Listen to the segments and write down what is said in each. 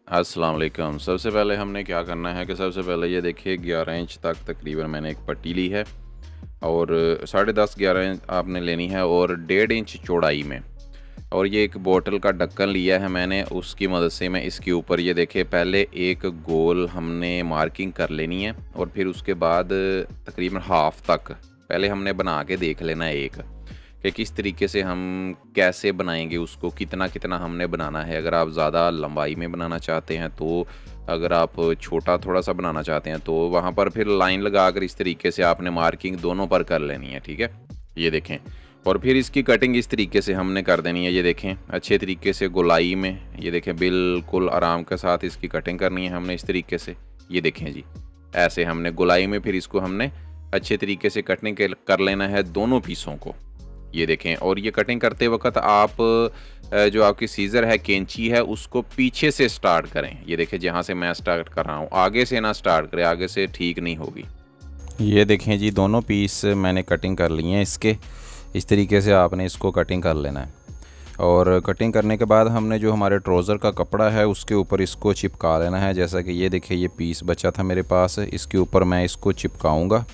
अस्सलाम वालेकुम। सबसे पहले हमने क्या करना है कि सबसे पहले ये देखिए 11 इंच तक तकरीबन मैंने एक पट्टी ली है और 10.5 11 इंच आपने लेनी है और 1.5 इंच चौड़ाई में। और ये एक बोतल का ढक्कन लिया है मैंने, उसकी मदद से मैं इसके ऊपर ये देखिए पहले एक गोल हमने मार्किंग कर लेनी है और फिर उसके बाद तकरीबन हाफ तक पहले हमने बना के देख लेना है एक कि किस तरीके से हम कैसे बनाएंगे उसको, कितना कितना हमने बनाना है। अगर आप ज़्यादा लंबाई में बनाना चाहते हैं तो, अगर आप छोटा थोड़ा सा बनाना चाहते हैं तो वहाँ पर फिर लाइन लगा कर इस तरीके से आपने मार्किंग दोनों पर कर लेनी है। ठीक है, ये देखें। और फिर इसकी कटिंग इस तरीके से हमने कर देनी है। ये देखें अच्छे तरीके से गोलाई में, ये देखें बिल्कुल आराम के साथ इसकी कटिंग करनी है हमने इस तरीके से। ये देखें जी, ऐसे हमने गोलाई में फिर इसको हमने अच्छे तरीके से कटिंग कर लेना है दोनों पीसों को। ये देखें। और ये कटिंग करते वक्त आप जो आपकी सीज़र है, कैंची है, उसको पीछे से स्टार्ट करें। ये देखें जहाँ से मैं स्टार्ट कर रहा हूँ, आगे से ना स्टार्ट करें, आगे से ठीक नहीं होगी। ये देखें जी, दोनों पीस मैंने कटिंग कर लिए हैं इसके। इस तरीके से आपने इसको कटिंग कर लेना है। और कटिंग करने के बाद हमने जो हमारे ट्राउज़र का कपड़ा है उसके ऊपर इसको चिपका लेना है। जैसा कि ये देखिए ये पीस बचा था मेरे पास, इसके ऊपर मैं इसको चिपकाऊंगा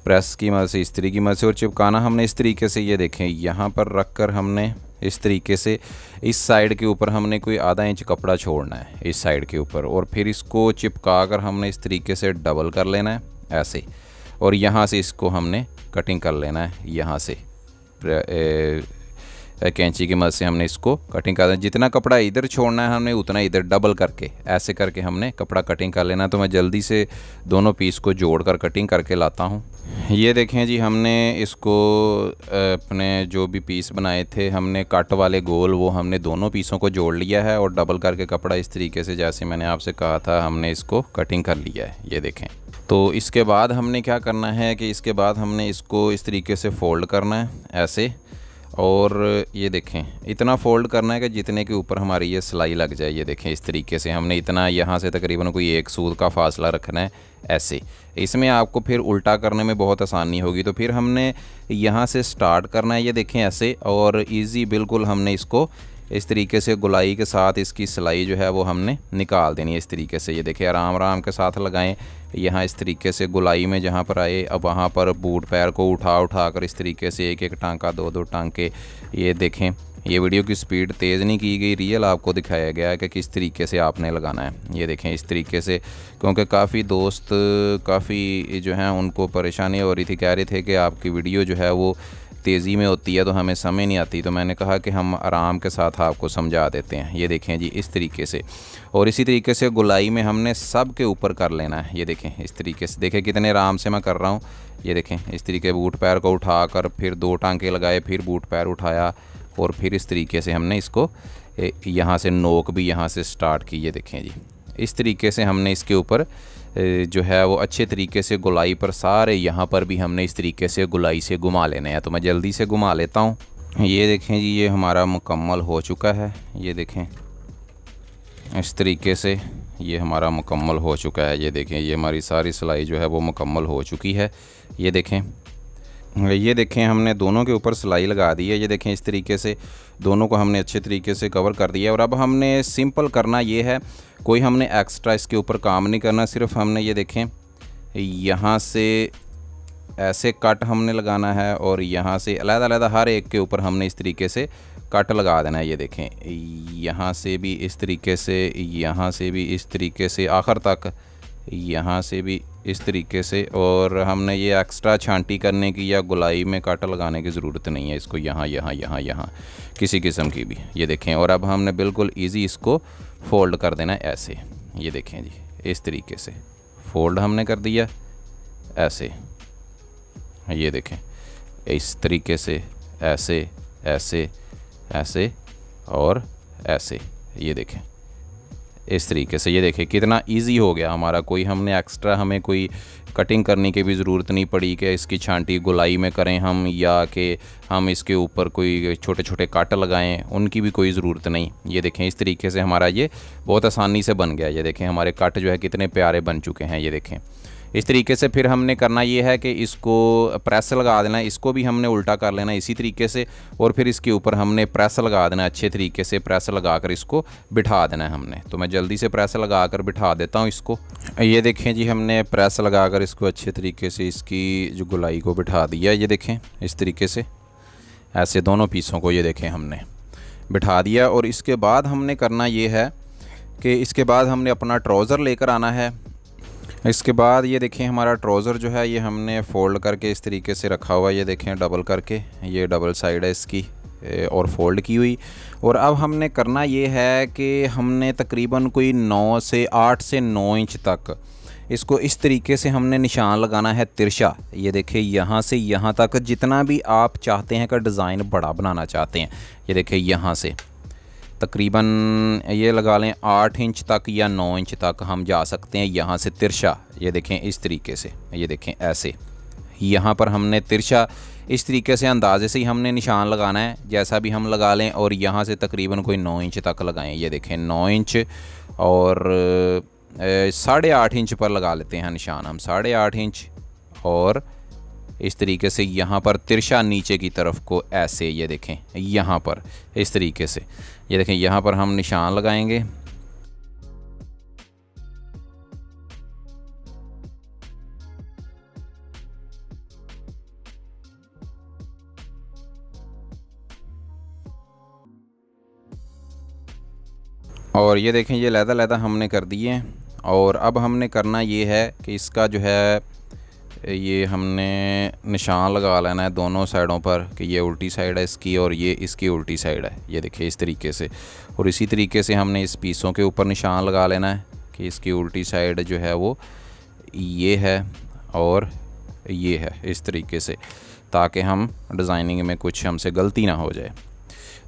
प्रेस की मदद से, इस्त्री की मदद से। और चिपकाना हमने इस तरीके से, ये देखें यहाँ पर रख कर हमने इस तरीके से इस साइड के ऊपर हमने कोई आधा इंच कपड़ा छोड़ना है इस साइड के ऊपर, और फिर इसको चिपका कर हमने इस तरीके से डबल कर लेना है ऐसे। और यहाँ से इसको हमने कटिंग कर लेना है, यहाँ से कैंची की मदद से हमने इसको कटिंग कर देना। जितना कपड़ा इधर छोड़ना है हमने उतना इधर डबल करके ऐसे करके हमने कपड़ा कटिंग कर लेना। तो मैं जल्दी से दोनों पीस को जोड़कर कटिंग करके लाता हूँ। ये देखें जी, हमने इसको अपने जो भी पीस बनाए थे हमने कट वाले गोल, वो हमने दोनों पीसों को जोड़ लिया है और डबल करके कपड़ा इस तरीके से जैसे मैंने आपसे कहा था हमने इसको कटिंग कर लिया है। ये देखें। तो इसके बाद हमने क्या करना है कि इसके बाद हमने इसको इस तरीके से फ़ोल्ड करना है ऐसे। और ये देखें इतना फ़ोल्ड करना है कि जितने के ऊपर हमारी ये सिलाई लग जाए। ये देखें इस तरीके से हमने इतना यहाँ से तकरीबन कोई एक सूद का फासला रखना है ऐसे। इसमें आपको फिर उल्टा करने में बहुत आसानी होगी। तो फिर हमने यहाँ से स्टार्ट करना है, ये देखें ऐसे। और इजी बिल्कुल हमने इसको इस तरीके से गोलाई के साथ इसकी सिलाई जो है वो हमने निकाल देनी है इस तरीके से। ये देखिए आराम आराम के साथ लगाएं यहाँ इस तरीके से गोलाई में जहाँ पर आए। अब वहाँ पर बूट पैर को उठा कर इस तरीके से एक एक टांका, दो दो टांके। ये देखें, ये वीडियो की स्पीड तेज़ नहीं की गई, रियल आपको दिखाया गया है कि किस तरीके से आपने लगाना है। ये देखें इस तरीके से, क्योंकि काफ़ी दोस्त काफ़ी जो हैं उनको परेशानी हो रही थी, कह रहे थे कि आपकी वीडियो जो है वो तेज़ी में होती है तो हमें समझ नहीं आती। तो मैंने कहा कि हम आराम के साथ आपको समझा देते हैं। ये देखें जी इस तरीके से। और इसी तरीके से गोलाई में हमने सब के ऊपर कर लेना है। ये देखें इस तरीके से, देखें कितने आराम से मैं कर रहा हूँ। ये देखें इस तरीके बूट पैर को उठाकर फिर दो टांके लगाए, फिर बूट पैर उठाया और फिर इस तरीके से हमने इसको यहाँ से नोक भी यहाँ से स्टार्ट की। ये देखें जी इस तरीके से हमने इसके ऊपर जो है वो अच्छे तरीके से गोलाई पर सारे यहाँ पर भी हमने इस तरीके से गोलाई से घुमा लेने हैं। तो मैं जल्दी से घुमा लेता हूँ। ये देखें जी ये हमारा मुकम्मल हो चुका है। ये देखें इस तरीके से ये हमारा मुकम्मल हो चुका है। ये देखें ये हमारी सारी सिलाई जो है वो मुकम्मल हो चुकी है। ये देखें हमने दोनों के ऊपर सिलाई लगा दी है। ये देखें इस तरीके से दोनों को हमने अच्छे तरीके से कवर कर दिया। और अब हमने सिंपल करना ये है, कोई हमने एक्स्ट्रा इसके ऊपर काम नहीं करना। सिर्फ हमने ये देखें यहाँ से ऐसे कट हमने लगाना है और यहाँ से अलग-अलग हर एक के ऊपर हमने इस तरीके से कट लगा देना है। ये देखें यहाँ से भी इस तरीके से, यहाँ से भी इस तरीके से, आखिर तक यहाँ से भी इस तरीके से। और हमने ये एक्स्ट्रा छांटी करने की या गोलाई में कट लगाने की ज़रूरत नहीं है इसको, यहाँ किसी किस्म की भी। ये देखें। और अब हमने बिल्कुल इजी इसको फ़ोल्ड कर देना है ऐसे। ये देखें जी इस तरीके से फ़ोल्ड हमने कर दिया ऐसे। ये देखें इस तरीके से ऐसे ऐसे ऐसे और ऐसे। ये देखें इस तरीके से। ये देखें कितना इजी हो गया हमारा। कोई हमने एक्स्ट्रा हमें कोई कटिंग करने की भी ज़रूरत नहीं पड़ी कि इसकी छांटी गोलाई में करें हम, या कि हम इसके ऊपर कोई छोटे छोटे कट लगाएं, उनकी भी कोई ज़रूरत नहीं। ये देखें इस तरीके से हमारा ये बहुत आसानी से बन गया। ये देखें हमारे कट जो है कितने प्यारे बन चुके हैं। ये देखें इस तरीके से फिर हमने करना ये है कि इसको प्रेस लगा देना, इसको भी हमने उल्टा कर लेना इसी तरीके से, और फिर इसके ऊपर हमने प्रेस लगा देना, अच्छे तरीके से प्रेस लगा कर इसको बिठा देना है हमने। तो मैं जल्दी से प्रेस लगा कर बिठा देता हूँ इसको। ये देखें जी, हमने प्रेस लगा कर इसको अच्छे तरीके से इसकी जो गोलाई को बिठा दिया। ये देखें इस तरीके से ऐसे दोनों पीसों को ये देखें हमने बिठा दिया। और इसके बाद हमने करना ये है कि इसके बाद हमने अपना ट्राउज़र लेकर आना है। इसके बाद ये देखें हमारा ट्राउज़र जो है ये हमने फ़ोल्ड करके इस तरीके से रखा हुआ है। ये देखें डबल करके, ये डबल साइड है इसकी और फ़ोल्ड की हुई। और अब हमने करना ये है कि हमने तकरीबन कोई 8 से 9 इंच तक इसको इस तरीके से हमने निशान लगाना है तिरछा। ये देखिए यहाँ से यहाँ तक जितना भी आप चाहते हैं का डिज़ाइन बड़ा बनाना चाहते हैं, ये देखिए यहाँ से तकरीबन ये लगा लें 8 इंच तक या 9 इंच तक हम जा सकते हैं यहाँ से तिरछा। ये देखें इस तरीके से, ये देखें ऐसे यहाँ पर हमने तिरछा इस तरीके से अंदाजे से ही हमने निशान लगाना है, जैसा भी हम लगा लें। और यहाँ से तकरीबन कोई 9 इंच तक लगाएं। ये देखें 9 इंच और 8.5 इंच पर लगा लेते हैं निशान हम, 8.5 इंच। और इस तरीके से यहाँ पर तिरछा नीचे की तरफ को ऐसे, ये देखें यहाँ पर इस तरीके से, ये देखें यहाँ पर हम निशान लगाएंगे। और ये देखें ये लहदा हमने कर दिए हैं। और अब हमने करना ये है कि इसका जो है ये हमने निशान लगा लेना है दोनों साइडों पर कि ये उल्टी साइड है इसकी और ये इसकी उल्टी साइड है। ये देखिए इस तरीके से। और इसी तरीके से हमने इस पीसों के ऊपर निशान लगा लेना है कि इसकी उल्टी साइड जो है वो ये है और ये है, इस तरीके से, ताकि हम डिज़ाइनिंग में कुछ हमसे गलती ना हो जाए।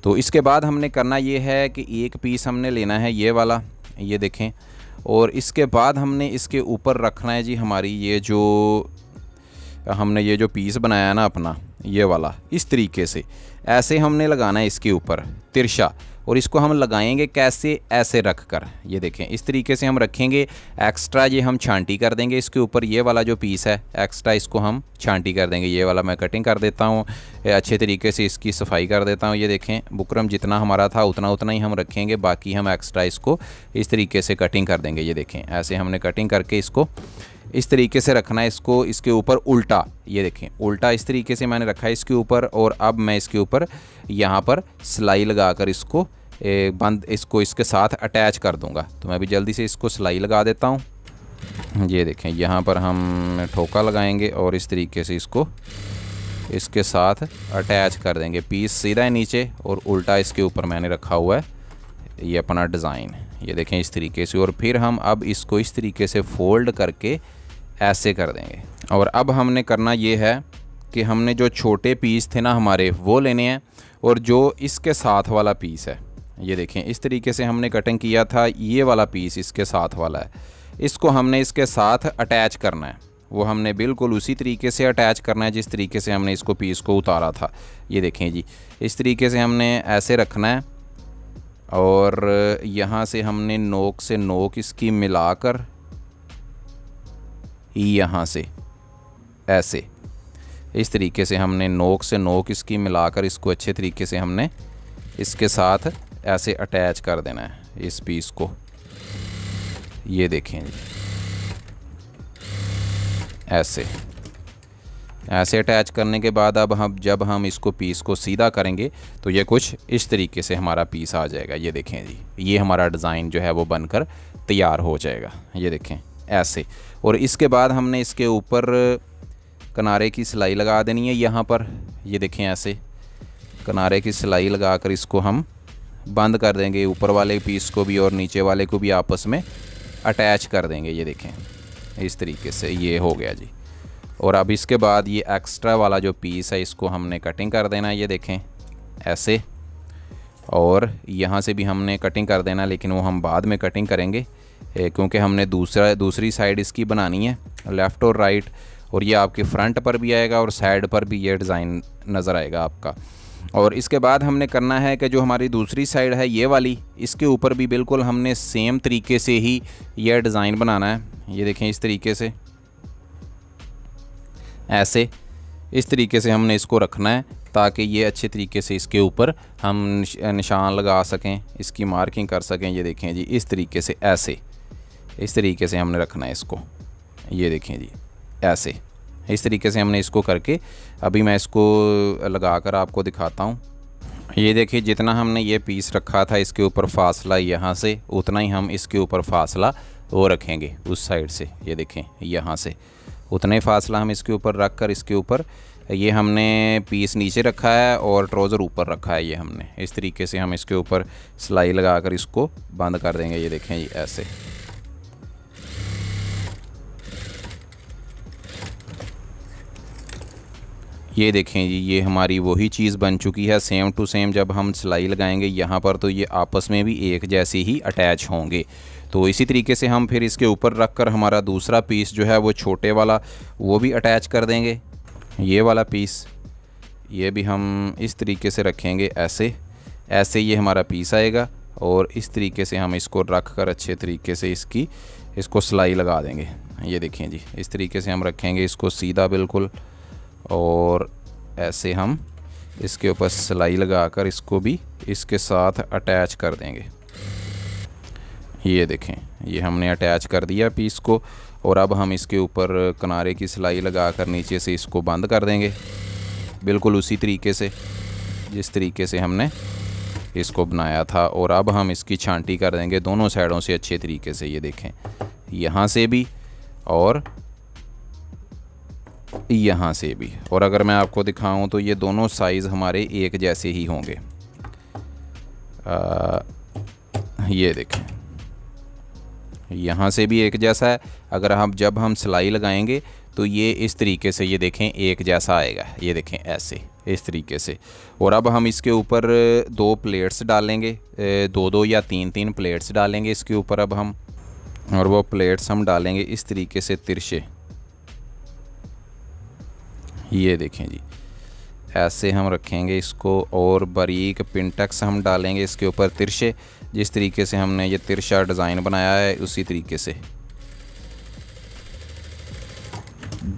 तो इसके बाद हमने करना ये है कि एक पीस हमने लेना है ये वाला, ये देखें। और इसके बाद हमने इसके ऊपर रखना है जी हमारी ये जो हमने ये जो पीस बनाया है ना अपना ये वाला, इस तरीके से ऐसे हमने लगाना है इसके ऊपर तिरछा। और इसको हम लगाएंगे कैसे, ऐसे रख कर, ये देखें इस तरीके से हम रखेंगे। एक्स्ट्रा ये हम छांटी कर देंगे इसके ऊपर, ये वाला जो पीस है एक्स्ट्रा इसको हम छांटी कर देंगे। ये वाला मैं कटिंग कर देता हूँ अच्छे तरीके से, इसकी सफाई कर देता हूँ। ये देखें बुकरम जितना हमारा था उतना ही हम रखेंगे, बाकी हम एक्स्ट्रा इसको इस तरीके से कटिंग कर देंगे। ये देखें ऐसे हमने कटिंग करके इसको इस तरीके से रखना है इसको इसके ऊपर उल्टा। ये देखें उल्टा इस तरीके से मैंने रखा है इसके ऊपर। और अब मैं इसके ऊपर यहाँ पर सिलाई लगा कर इसको बंद इसको इसके साथ अटैच कर दूंगा। तो मैं भी जल्दी से इसको सिलाई लगा देता हूँ। ये देखें यहाँ पर हम ठोका लगाएंगे और इस तरीके से इसको इसके साथ अटैच कर देंगे। पीस सीधा है नीचे और उल्टा इसके ऊपर मैंने रखा हुआ है ये अपना डिज़ाइन। ये देखें इस तरीके से। और फिर हम अब इसको इस तरीके से फ़ोल्ड करके ऐसे कर देंगे। और अब हमने करना ये है कि हमने जो छोटे पीस थे ना हमारे वो लेने हैं, और जो इसके साथ वाला पीस है, ये देखें इस तरीके से हमने कटिंग किया था, ये वाला पीस इसके साथ वाला है, इसको हमने इसके साथ अटैच करना है। वो हमने बिल्कुल उसी तरीके से अटैच करना है जिस तरीके से हमने इसको पीस को उतारा था। ये देखें जी इस तरीके से हमने ऐसे रखना है। और यहाँ से हमने नोक से नोक इसकी मिलाकर यहाँ से ऐसे इस तरीके से हमने नोक से नोक इसकी मिलाकर इसको अच्छे तरीके से हमने इसके साथ ऐसे अटैच कर देना है इस पीस को। ये देखें जी ऐसे अटैच करने के बाद अब जब हम इसको पीस को सीधा करेंगे तो ये कुछ इस तरीके से हमारा पीस आ जाएगा। ये देखें जी ये हमारा डिज़ाइन जो है वो बनकर तैयार हो जाएगा। ये देखें ऐसे। और इसके बाद हमने इसके ऊपर किनारे की सिलाई लगा देनी है यहाँ पर। ये देखें ऐसे किनारे की सिलाई लगाकर इसको हम बंद कर देंगे, ऊपर वाले पीस को भी और नीचे वाले को भी आपस में अटैच कर देंगे। ये देखें इस तरीके से ये हो गया जी। और अब इसके बाद ये एक्स्ट्रा वाला जो पीस है इसको हमने कटिंग कर देना है। ये देखें ऐसे। और यहाँ से भी हमने कटिंग कर देना, लेकिन वो हम बाद में कटिंग करेंगे क्योंकि हमने दूसरी साइड इसकी बनानी है, लेफ़्ट और राइट। और ये आपके फ्रंट पर भी आएगा और साइड पर भी ये डिज़ाइन नज़र आएगा आपका। और इसके बाद हमने करना है कि जो हमारी दूसरी साइड है ये वाली, इसके ऊपर भी बिल्कुल हमने सेम तरीके से ही यह डिज़ाइन बनाना है। ये देखें इस तरीके से ऐसे इस तरीके से हमने इसको रखना है ताकि ये अच्छे तरीके से इसके ऊपर हम निशान लगा सकें, इसकी मार्किंग कर सकें। ये देखें जी, इस तरीके से ऐसे इस तरीके से हमने रखना है इसको। ये देखें जी, ऐसे इस तरीके से हमने इसको करके अभी मैं इसको लगा कर आपको दिखाता हूँ। ये देखिए, जितना हमने ये पीस रखा था इसके ऊपर फासला यहाँ से, उतना ही हम इसके ऊपर फासला वो रखेंगे उस साइड से। ये देखें, यहाँ से उतना ही फासला हम इसके ऊपर रख कर इसके ऊपर ये हमने पीस नीचे रखा है और ट्राउज़र ऊपर रखा है। ये हमने इस तरीके से हम इसके ऊपर सिलाई लगा कर इसको बंद कर देंगे। ये देखें जी, ऐसे ये देखें जी, ये हमारी वही चीज़ बन चुकी है सेम टू सेम। जब हम सिलाई लगाएंगे यहाँ पर तो ये आपस में भी एक जैसे ही अटैच होंगे। तो इसी तरीके से हम फिर इसके ऊपर रख कर हमारा दूसरा पीस जो है वो छोटे वाला वो भी अटैच कर देंगे। ये वाला पीस ये भी हम इस तरीके से रखेंगे, ऐसे ऐसे ये हमारा पीस आएगा और इस तरीके से हम इसको रख कर अच्छे तरीके से इसको सिलाई लगा देंगे। ये देखें जी, इस तरीके से हम रखेंगे इसको सीधा बिल्कुल और ऐसे हम इसके ऊपर सिलाई लगाकर इसको भी इसके साथ अटैच कर देंगे। ये देखें, ये हमने अटैच कर दिया पीस को और अब हम इसके ऊपर किनारे की सिलाई लगाकर नीचे से इसको बंद कर देंगे बिल्कुल उसी तरीके से जिस तरीके से हमने इसको बनाया था। और अब हम इसकी छांटी कर देंगे दोनों साइडों से अच्छे तरीके से। ये देखें, यहाँ से भी और यहाँ से भी। और अगर मैं आपको दिखाऊं तो ये दोनों साइज़ हमारे एक जैसे ही होंगे। ये देखें, यहाँ से भी एक जैसा है। अगर जब हम सिलाई लगाएंगे तो ये इस तरीके से ये देखें एक जैसा आएगा। ये देखें, ऐसे इस तरीके से। और अब हम इसके ऊपर 2 प्लेट्स डालेंगे, 2-2 या 3-3 प्लेट्स डालेंगे इसके ऊपर अब हम। और वो प्लेट्स हम डालेंगे इस तरीके से तिरछे। ये देखें जी, ऐसे हम रखेंगे इसको और बारीक पिनटेक्स हम डालेंगे इसके ऊपर तिरछे। जिस तरीके से हमने ये तिरछा डिज़ाइन बनाया है उसी तरीके से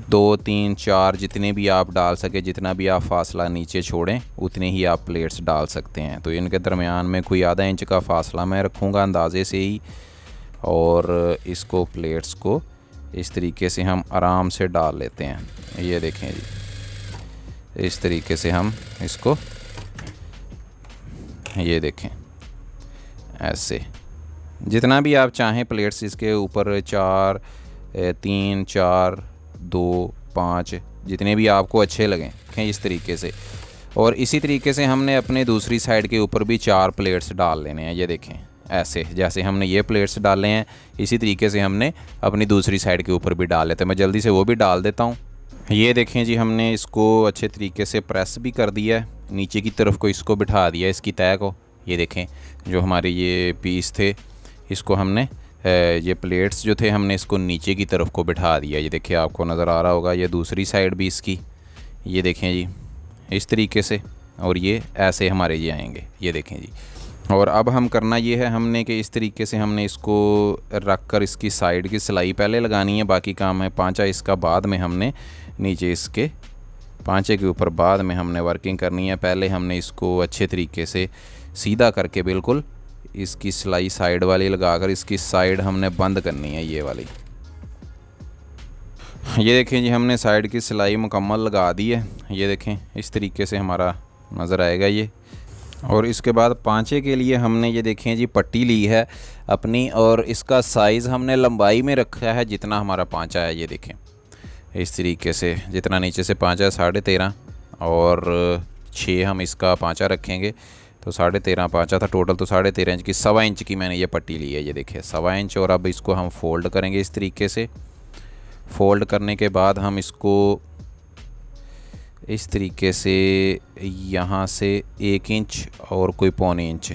2, 3, 4 जितने भी आप डाल सके, जितना भी आप फासला नीचे छोड़ें उतने ही आप प्लेट्स डाल सकते हैं। तो इनके दरमियान में कोई आधा इंच का फासला मैं रखूँगा अंदाज़े से ही। और इसको प्लेट्स को इस तरीके से हम आराम से डाल लेते हैं। ये देखें जी, इस तरीके से हम इसको, ये देखें, ऐसे जितना भी आप चाहें प्लेट्स इसके ऊपर 4, 3, 4, 2, 5 जितने भी आपको अच्छे लगें इस तरीके से। और इसी तरीके से हमने अपने दूसरी साइड के ऊपर भी 4 प्लेट्स डाल लेने हैं। ये देखें, ऐसे जैसे हमने ये प्लेट्स डाले हैं इसी तरीके से हमने अपनी दूसरी साइड के ऊपर भी डाल लेते हैं। मैं जल्दी से वो भी डाल देता हूँ। ये देखें जी, हमने इसको अच्छे तरीके से प्रेस भी कर दिया है, नीचे की तरफ को इसको बिठा दिया इसकी तह को। ये देखें, जो हमारे ये पीस थे इसको हमने ये प्लेट्स जो थे हमने इसको नीचे की तरफ को बिठा दिया। ये देखिए, आपको नज़र आ रहा होगा ये दूसरी साइड भी इसकी। ये देखें जी, इस तरीके से। और ये ऐसे हमारे ये आएंगे। ये देखें जी। और अब हम करना ये है हमने कि इस तरीके से हमने इसको रख कर इसकी साइड की सिलाई पहले लगानी है, बाकी काम है पांचा इसका बाद में हमने नीचे इसके पांचे के ऊपर बाद में हमने वर्किंग करनी है। पहले हमने इसको अच्छे तरीके से सीधा करके बिल्कुल इसकी सिलाई साइड वाली लगाकर इसकी साइड हमने बंद करनी है, ये वाली। ये देखें जी, हमने साइड की सिलाई मुकम्मल लगा दी है। ये देखें, इस तरीके से हमारा नज़र आएगा ये। और इसके बाद पांचे के लिए हमने ये देखें जी पट्टी ली है अपनी और इसका साइज़ हमने लंबाई में रखा है जितना हमारा पांचा है। ये देखें, इस तरीके से जितना नीचे से पांचा है 13.5 और 6 हम इसका पांचा रखेंगे। तो 13.5 पांचा था टोटल, तो 13.5 इंच की 1.25 इंच की मैंने ये पट्टी ली है। ये देखिए 1.25 इंच। और अब इसको हम फ़ोल्ड करेंगे इस तरीके से। फ़ोल्ड करने के बाद हम इसको इस तरीके से यहाँ से 1 इंच और कोई 1.25 इंच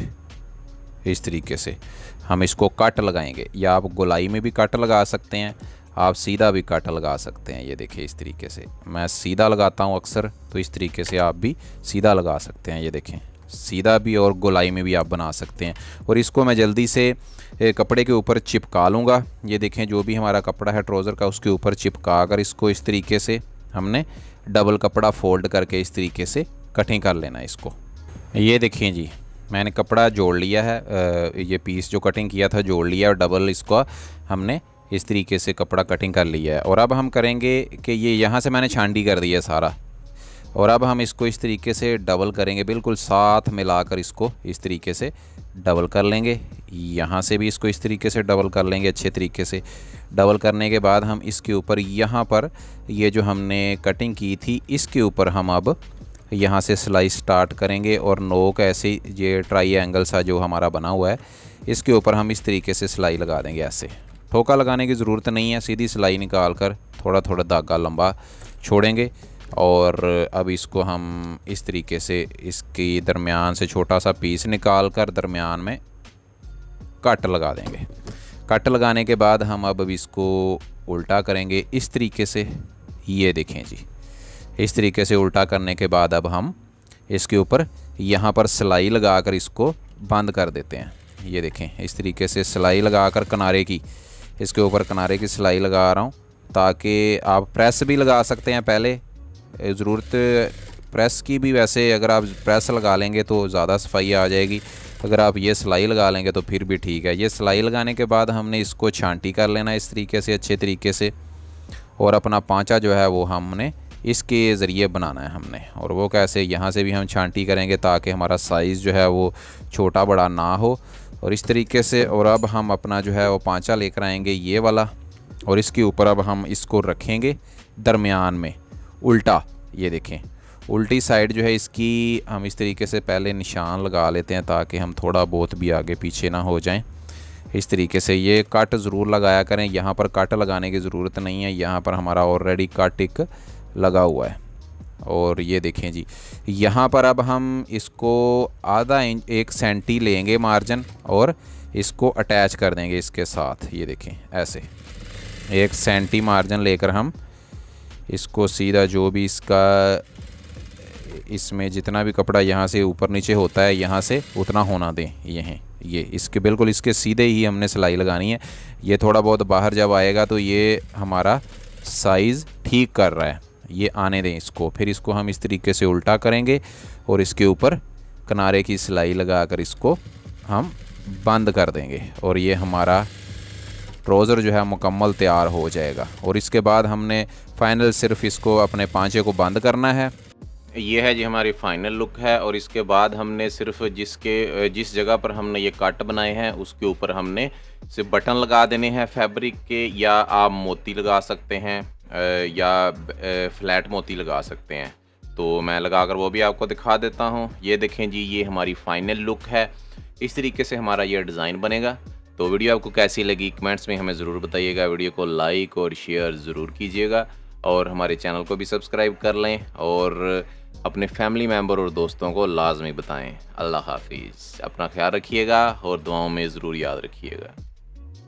इस तरीके से हम इसको कट लगाएंगे। या आप गोलाई में भी कट लगा सकते हैं, आप सीधा भी कट लगा सकते हैं। ये देखिए, इस तरीके से मैं सीधा लगाता हूँ अक्सर, तो इस तरीके से आप भी सीधा लगा सकते हैं। ये देखें, सीधा भी और गोलाई में भी आप बना सकते हैं। और इसको मैं जल्दी से कपड़े के ऊपर चिपका लूँगा। ये देखें, जो भी हमारा कपड़ा है ट्राउज़र का उसके ऊपर चिपका कर इसको इस तरीके से हमने डबल कपड़ा फोल्ड करके इस तरीके से कटिंग कर लेना है इसको। ये देखिए जी, मैंने कपड़ा जोड़ लिया है, ये पीस जो कटिंग किया था जोड़ लिया और डबल इसको हमने इस तरीके से कपड़ा कटिंग कर लिया है। और अब हम करेंगे कि ये यहाँ से मैंने छांडी कर दिया है सारा, और अब हम इसको इस तरीके से डबल करेंगे, बिल्कुल साथ मिलाकर इसको इस तरीके से डबल कर लेंगे। यहाँ से भी इसको इस तरीके से डबल कर लेंगे अच्छे तरीके से। डबल करने के बाद हम इसके ऊपर यहाँ पर ये जो हमने कटिंग की थी इसके ऊपर हम अब यहाँ से सिलाई स्टार्ट करेंगे और नोक ऐसे ये ट्रायंगल सा जो हमारा बना हुआ है इसके ऊपर हम इस तरीके से सिलाई लगा देंगे। ऐसे ठोका लगाने की ज़रूरत नहीं है, सीधी सिलाई निकाल कर थोड़ा थोड़ा धागा लंबा छोड़ेंगे और अब इसको हम इस तरीके से इसकी दरमियान से छोटा सा पीस निकाल कर दरमियान में कट लगा देंगे। कट लगाने के बाद हम अब इसको उल्टा करेंगे इस तरीके से। ये देखें जी, इस तरीके से उल्टा करने के बाद अब हम इसके ऊपर यहाँ पर सिलाई लगा कर इसको बंद कर देते हैं। ये देखें, इस तरीके से सिलाई लगा कर किनारे की, इसके ऊपर किनारे की सिलाई लगा रहा हूँ ताकि आप प्रेस भी लगा सकते हैं। पहले ज़रूरत प्रेस की भी, वैसे अगर आप प्रेस लगा लेंगे तो ज़्यादा सफाई आ जाएगी, अगर आप ये सिलाई लगा लेंगे तो फिर भी ठीक है। ये सिलाई लगाने के बाद हमने इसको छांटी कर लेना इस तरीके से अच्छे तरीके से, और अपना पांचा जो है वो हमने इसके ज़रिए बनाना है हमने। और वो कैसे, यहाँ से भी हम छांटी करेंगे ताकि हमारा साइज़ जो है वो छोटा बड़ा ना हो, और इस तरीके से। और अब हम अपना जो है वो पांचा लेकर आएंगे ये वाला, और इसके ऊपर अब हम इसको रखेंगे दरमियान में उल्टा। ये देखें, उल्टी साइड जो है इसकी हम इस तरीके से पहले निशान लगा लेते हैं ताकि हम थोड़ा बहुत भी आगे पीछे ना हो जाएं। इस तरीके से ये कट ज़रूर लगाया करें, यहाँ पर कट लगाने की ज़रूरत नहीं है, यहाँ पर हमारा ऑलरेडी कट एक लगा हुआ है। और ये देखें जी, यहाँ पर अब हम इसको आधा इंच 1 सेंटी लेंगे मार्जिन और इसको अटैच कर देंगे इसके साथ। ये देखें, ऐसे 1 सेंटी मार्जिन लेकर हम इसको सीधा जो भी इसका, इसमें जितना भी कपड़ा यहाँ से ऊपर नीचे होता है यहाँ से उतना होना दें। ये इसके बिल्कुल इसके सीधे ही हमने सिलाई लगानी है। ये थोड़ा बहुत बाहर जब आएगा तो ये हमारा साइज़ ठीक कर रहा है, ये आने दें इसको। फिर इसको हम इस तरीके से उल्टा करेंगे और इसके ऊपर किनारे की सिलाई लगाकर इसको हम बंद कर देंगे, और ये हमारा ट्राउज़र जो है मुकम्मल तैयार हो जाएगा। और इसके बाद हमने फ़ाइनल सिर्फ इसको अपने पांचे को बंद करना है। ये है जी हमारी फ़ाइनल लुक है। और इसके बाद हमने सिर्फ जिस जगह पर हमने ये कट बनाए हैं उसके ऊपर हमने सिर्फ बटन लगा देने हैं फैब्रिक के, या आप मोती लगा सकते हैं या फ्लैट मोती लगा सकते हैं। तो मैं लगाकर वो भी आपको दिखा देता हूँ। ये देखें जी, ये हमारी फ़ाइनल लुक है। इस तरीके से हमारा ये डिज़ाइन बनेगा। तो वीडियो आपको कैसी लगी कमेंट्स में हमें ज़रूर बताइएगा। वीडियो को लाइक और शेयर ज़रूर कीजिएगा, और हमारे चैनल को भी सब्सक्राइब कर लें, और अपने फैमिली मेम्बर और दोस्तों को लाजमी बताएं। अल्लाह हाफिज़। अपना ख्याल रखिएगा और दुआओं में ज़रूर याद रखिएगा।